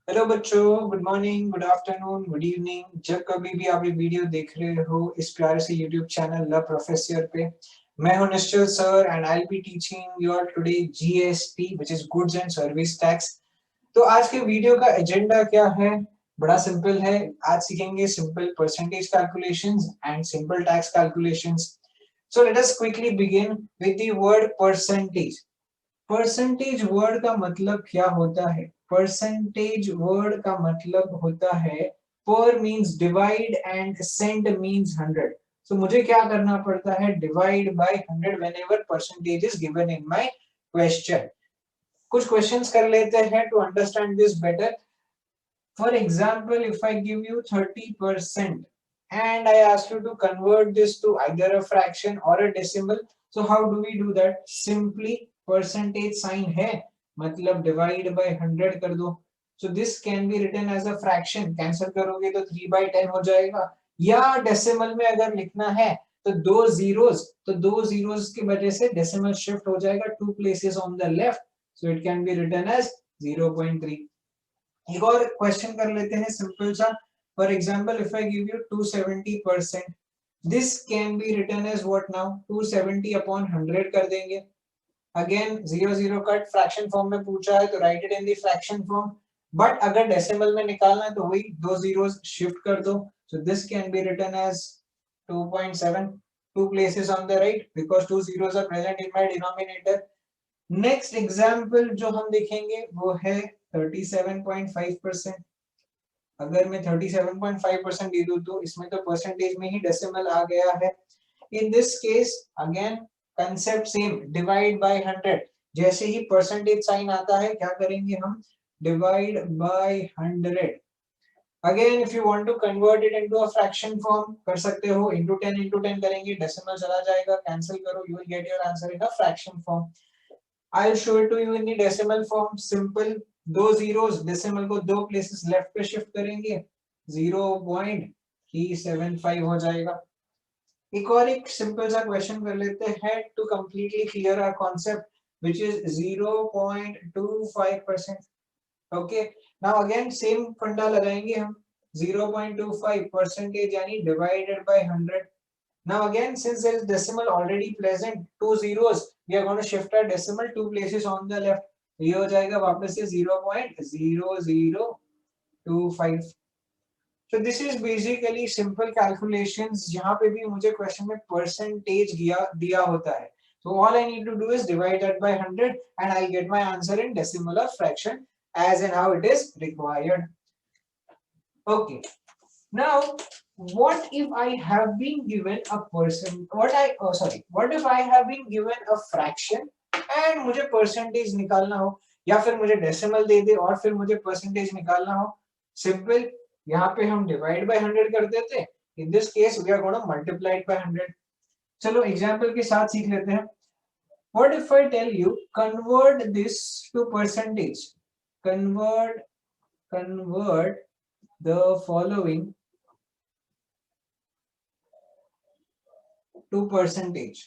Hello बच्चों, good morning, good afternoon, good evening. जब कभी भी आप ये वीडियो देख रहे हो इस प्यारे से यूट्यूब चैनल द प्रोफेसर पे, मैं हूं Nishchal sir and I will be teaching you all today GST which is goods and service tax. तो आज के वीडियो का एजेंडा क्या है? बड़ा सिंपल है। आज सीखेंगे simple percentage calculations and simple tax calculations. So let us quickly begin with the word percentage. Percentage word का मतलब क्या होता है? परसेंटेज वर्ड का मतलब होता है per means divide and cent means 100। So मुझे क्या करना पड़ता है? Divide by 100 whenever percentage is given in my question. कुछ क्वेश्चंस कर लेते हैं to understand this better. For example, if I give you 30% and I ask you to convert this to either a fraction or a decimal, so how do we do that? Simply percentage sign है, मतलब divide by 100 कर दो. So this can be written as a fraction. Cancel करोगे तो 3/10 हो जाएगा. या decimal में अगर लिखना है तो दो zeros की वजह से decimal shift हो जाएगा 2 places on the left. So it can be written as 0.3. एक और क्वेश्चन कर लेते हैं सिंपल सा। For example if I give you 270%, this can be written as what now? 270 upon 100 कर देंगे। अगेन 0 0 कट, फ्रैक्शन फॉर्म में पूछा है तो right it in the fraction form. But अगर डेसिमल में निकालना है तो वही दो जीरोस शिफ्ट कर दो। So this can be written as 2.7, two places on the right because two zeros are present in my denominator. Next example जो हम देखेंगे वो है 37.5%। अगर मैं 37.5% दे दूं तो इसमें तो परसेंटेज में ही डेसिमल आ गया है। In this case again concept same, divide by 100। जैसे ही परसेंटेज साइन आता है क्या करेंगे हम? Divide by 100। Again if you want to convert it into a fraction form कर सकते हो। इनटू 10 करेंगे, डेसिमल चला जाएगा, कैंसिल करो, you will get your answer in a fraction form. I'll show it to you in the decimal form. Simple, दो zeros decimal को दो places left पे shift करेंगे, 0.375 हो जाएगा। एक और एक simple सा question कर लेते हैं to completely clear our concept, which is 0.25%. Okay, now again same फंडा लगाएंगे हम। 0.25 percentage यानी divided by 100. Now again, since there is decimal already present, two zeros, we are going to shift our decimal two places on the left. ये हो जाएगा वापस से 0.0025. So this is basically simple calculations. यहाँ पे भी मुझे question में percentage दिया होता है. So all I need to do is divide that by 100 and I'll get my answer in decimal or fraction as and how it is required. Okay. Now, what if I have been given a what if I have been given a fraction and मुझे percentage निकालना हो, या फिर मुझे decimal दे दे और फिर मुझे percentage निकालना हो? Simple, यहाँ पे हम divide by 100 कर देते। In this case, we are going to multiply it by 100. चलो example के साथ सीख लेते हैं। What if I tell you convert this to percentage? Convert the following to percentage.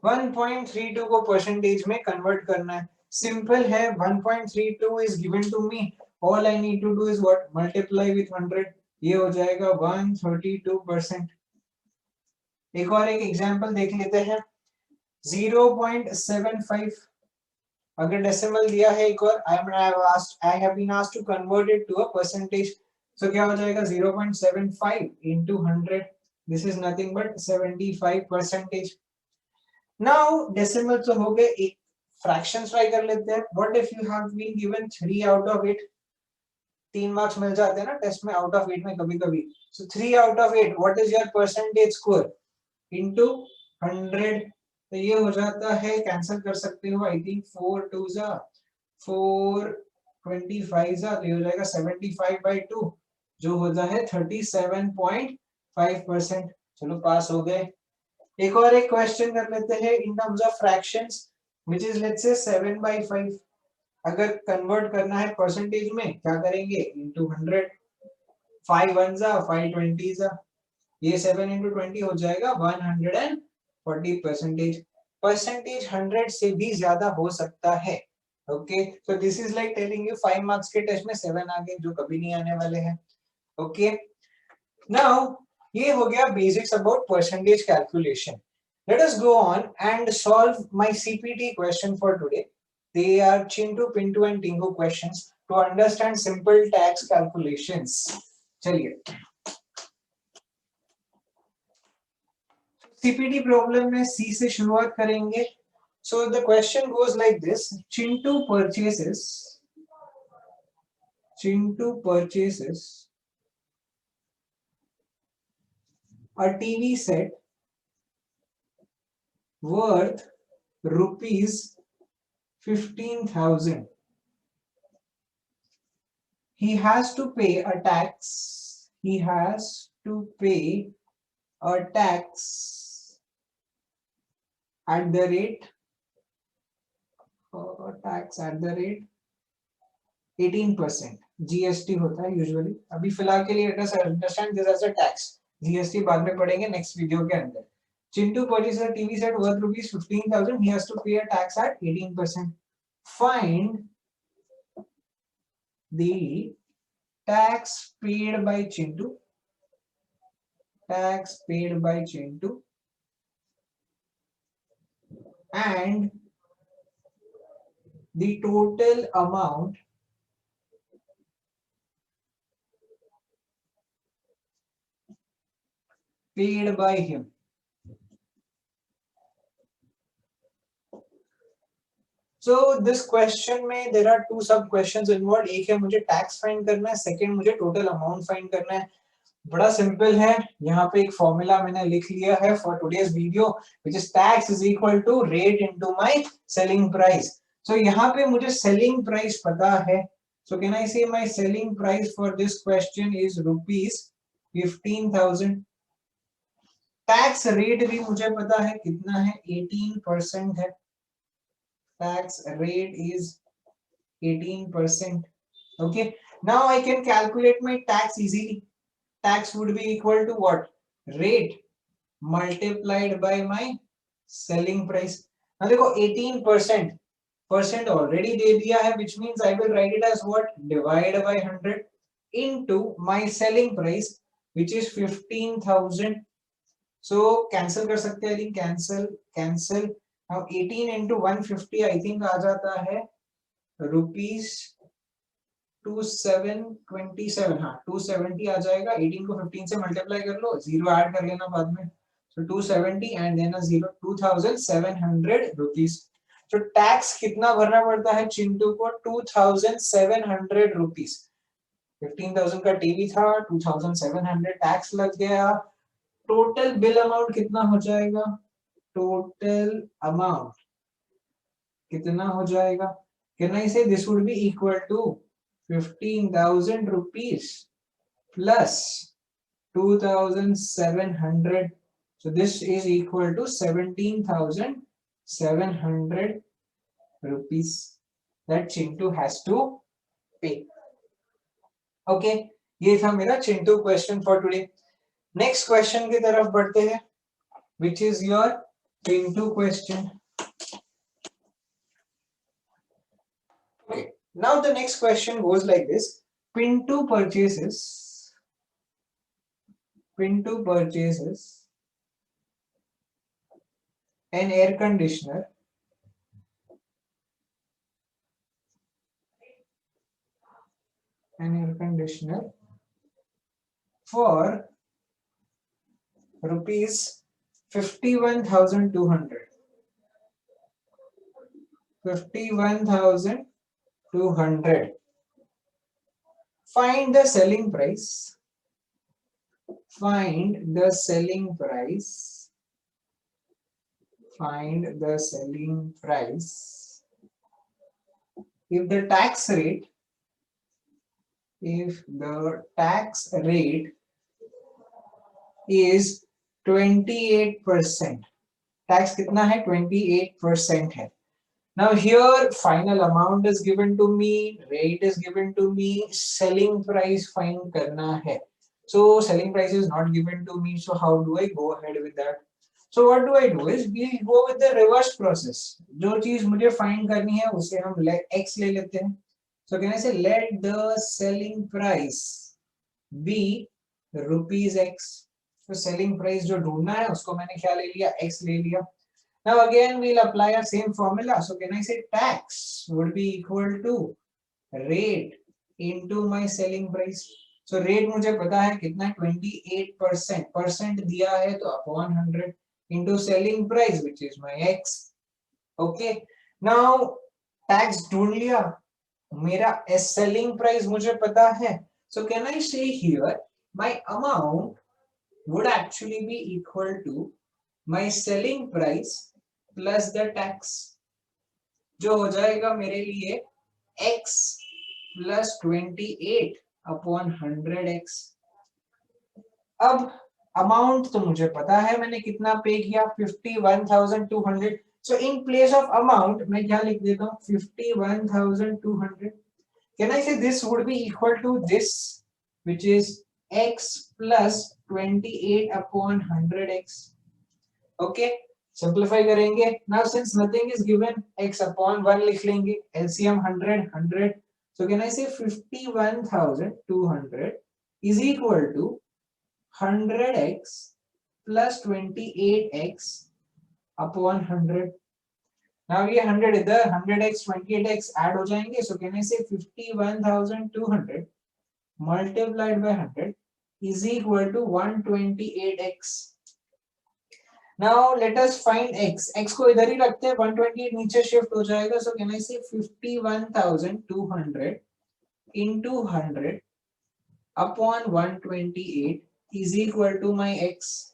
1.32 को परसेंटेज में कन्वर्ट करना है। सिंपल है, 1.32 is given to me, all I need to do is what? Multiply with 100, ये हो जाएगा 132%। एक और एक एग्जांपल देख लेते हैं। 0.75 अगर डेसिमल दिया है एक और, I have been asked to convert it to a percentage. So क्या हो जाएगा? 0.75 into 100, this is nothing but 75%। Now decimal तो हो गए, एक फ्रैक्शंस ट्राई कर लेते हैं। What if you have been given 3 out of 8? 3 marks मिल जाते हैं ना टेस्ट में आउट ऑफ 8 में कभी-कभी। सो 3 out of 8, what is your percentage score? Into 100, तो ये हो जाता है, कैंसिल कर सकते हो, आई थिंक 4 2 जा 4 25 जा, तो ये हो जाएगा 75/2 जो होता है 37.5%। चलो पास हो गए। एक और एक क्वेश्चन कर लेते हैं in terms of fractions, which is let's say 7/5। अगर कन्वर्ट करना है परसेंटेज में क्या करेंगे? इनटू 100, 5 1 जा 5 20 जा, ये 7 into 20 हो जाएगा 140%। परसेंटेज 100 से भी ज्यादा हो सकता है, Okay, so this is like telling you 5 marks के टेस्ट में 7 आ गए जो कभी नहीं आने वाले हैं. Okay, now ये हो गया basics about percentage calculation. Let us go on and solve my CPT question for today. They are Chintu, Pintu and Tingu questions to understand simple tax calculations. चलिए CPT problem में C से शुरुआत करेंगे. So the question goes like this: Chintu purchases a TV set worth rupees 15,000. He has to pay a tax. He has to pay a tax at the rate 18%. GST होता है usually. अभी फिलहाल के लिए let us understand this as a tax. GST बाद में पढ़ेंगे next video के अंदर. Chintu purchases a TV set worth rupees 15,000. He has to pay a tax at 18%. Find the tax paid by Chintu. Tax paid by Chintu and the total amount paid by him. So this question में there are two sub questions involved. एक है मुझे tax find करना है, second मुझे total amount find करना है. बड़ा सिंपल है. यहाँ पे एक फॉर्मूला मैंने लिख लिया है for today's video, which is tax is equal to rate into my selling price. So यहाँ पे मुझे selling price पता है. So can I say my selling price for this question is rupees 15,000. Tax rate भी मुझे पता है कितना है, 18% है. Tax rate is 18%. Okay, now I can calculate my tax easily. Tax would be equal to what? Rate multiplied by my selling price. Now देखो 18% already दे दिया है, which means I will write it as what? Divide by 100 into my selling price, which is 15,000. So cancel कर सकते हैं. I think cancel. Now 18 into 150 I think आ जाता है rupees 2727. हाँ 270 आ जाएगा. 18 को 15 से मल्टीप्लाई कर लो, जीरो ऐड कर लेना बाद में. So 270 and then a zero, 2,700 rupees. So tax कितना भरना पड़ता है चिंटू को? 2,700 rupees. 15,000 का टीवी था, 2,700 टैक्स लग गया. टोटल बिल अमाउंट कितना हो जाएगा? टोटल अमाउंट कितना हो जाएगा? Can I say this would be equal to 15,000 rupees plus 2,700. So this is equal to 17,700 rupees that Chintu has to pay. Okay, ये था मेरा Chintu question for today. Next question की तरफ बढ़ते हैं, which is your Pintu question. Okay, now the next question goes like this: Pintu purchases an air conditioner for rupees 51,200. 51,200. Find the selling price. Find the selling price. Find the selling price. If the tax rate is 28%. Tax कितना है? 28% है. Now here final amount is given to me, rate is given to me, selling price find करना है. So selling price is not given to me. So how do I go ahead with that? So what do I do is we go with the reverse process. जो चीज मुझे find करनी है उसे हम x ले लेते हैं. So can I say let the selling price be rupees x. तो selling price जो ढूंढना है उसको मैंने क्या ले लिया, x ले लिया. Now again we'll apply our same formula. So can I say tax would be equal to rate into my selling price. So rate मुझे पता है कितना है 28%. परसेंट दिया है तो upon 100 into selling price which is my x. Okay. Now tax ढूंढ लिया, मेरा selling price मुझे पता है. So can I say here my amount would actually be equal to my selling price plus the tax, जो हो जाएगा मेरे लिए x plus 28 upon 100x. अब अमाउंट तो मुझे पता है मैंने कितना पे किया 51,200. So in place of amount मैं क्या लिख देता हूँ 51,200. Can I say this would be equal to this which is x plus 28 upon 100x. Okay, simplify करेंगे. Now since nothing is given, x upon 1 लिख लेंगे. LCM 100. So can I say 51,200 is equal to 100x plus 28x upon 100. Now ये 100 इधर 100x 28x add हो जाएंगे. So can I say 51,200 multiplied by 100 is equal to 128x. Now let us find x. x को इधर ही रखते हैं, 128 नीचे shift हो जाएगा. So can I say 51,200 into 100 upon 128 is equal to my x.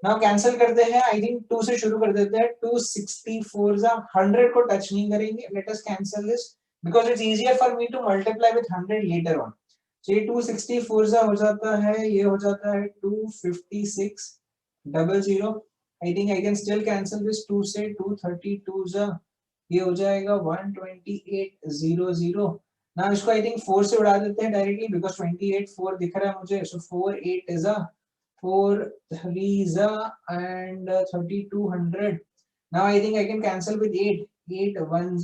Now cancel करते हैं. I think 2 से शुरू कर देते हैं. 264 100 को टच नहीं करेंगे. Let us cancel this because it's easier for me to multiply with 100 later on. So ये 264 हो जाता है, ये हो जाता है 256 00. I think I can still cancel this 2 से 232 ये हो जाएगा 12800. Now इसको I think 4 से उड़ा देते हैं directly because 28 4 दिख रहा है मुझे. So 4 8 is 4 3 and 3200. Now I think I can cancel with 8 8 1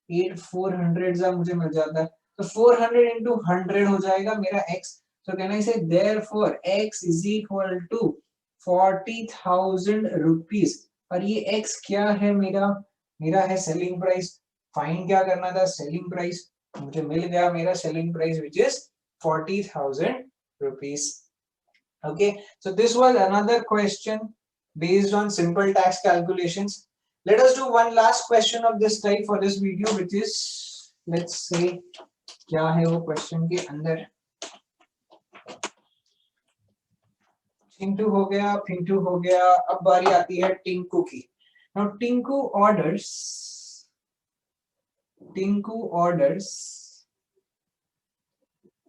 8 400 मुझे मिल जाता है. So 400 into 100 हो जाएगा मेरा x. So can I say therefore x is equal to 40,000 rupees. और ये x क्या है मेरा है सेलिंग प्राइस. फाइंड क्या करना था, सेलिंग प्राइस. मुझे मिल गया मेरा selling price which is 40,000 rupees. Okay, so this was another question based on simple tax calculations. Let us do one last question of this type for this video which is, let's say क्या है वो question के अंदर. टिंकू हो गया, पिंटू हो गया. अब बारी आती है टिंकू की. Now Tinku orders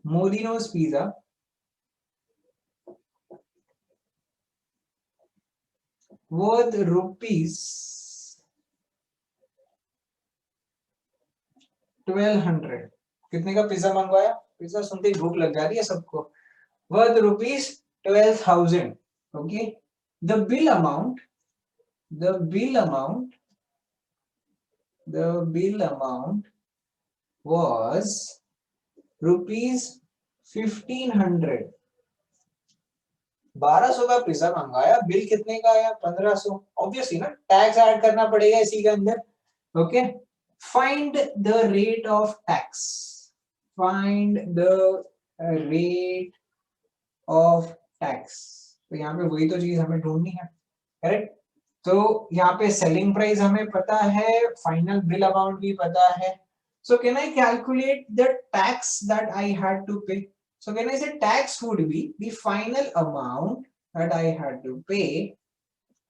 Modino's pizza worth rupees 1200. कितने का पिज्जा मंगवाया? पिज्जा सुनते ही भूख लग जा रही है सबको. worth rupees 12,000. Okay, the bill amount was rupees 1,500. 1200 का पिज्जा मंगाया, बिल कितने का आया 1500. ऑब्वियसली ना, टैक्स ऐड करना पड़ेगा इसी के अंदर. Okay, find the rate of tax. Find the rate of tax. तो यहाँ पे वही तो चीज हमें ढूंढनी है, करेक्ट. तो यहाँ पे सेलिंग प्राइस हमें पता है, फाइनल बिल अमाउंट भी पता है. So can I calculate the tax that I had to pay? So can I say tax would be the final amount that I had to pay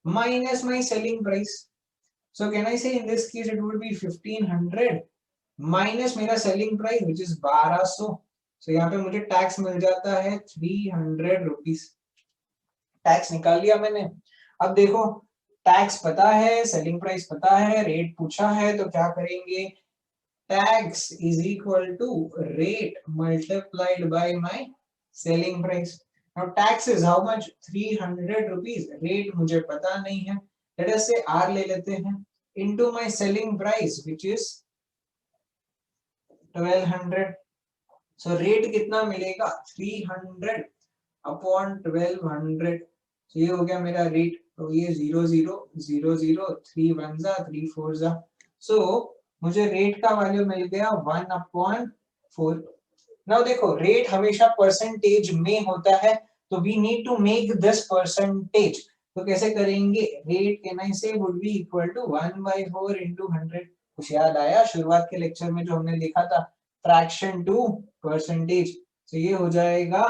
minus my selling price. So can I say in this case it would be 1,500 minus मेरा selling price which is 1200. So यहाँ पे मुझे tax मिल जाता है 300 rupees. Tax निकाल लिया मैंने. अब देखो टैक्स पता है, सेलिंग प्राइस पता है, रेट पूछा है, तो क्या करेंगे, tax is equal to rate multiplied by my selling price. Now tax is how much? 300 rupees. Rate मुझे पता नहीं है. Let us say R ले लेते हैं into my selling price which is 1200. So rate कितना मिलेगा? 300 upon 1200. So ये हो गया मेरा रेट. तो ये 0 0 0 0 3 1 जा 3 4 जा. So मुझे रेट का वैल्यू मिल गया 1/4. नाउ देखो रेट हमेशा परसेंटेज में होता है तो we need to make this percentage. तो कैसे करेंगे? Rate can I say would be equal to 1/4 into 100. कुछ याद आया शुरुआत के लेक्चर में जो हमने देखा था फ्रैक्शन टू परसेंटेज. तो ये हो जाएगा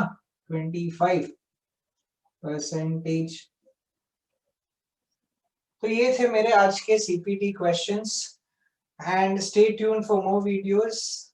25%. तो ये थे मेरे आज के CPT questions and stay tuned for more videos.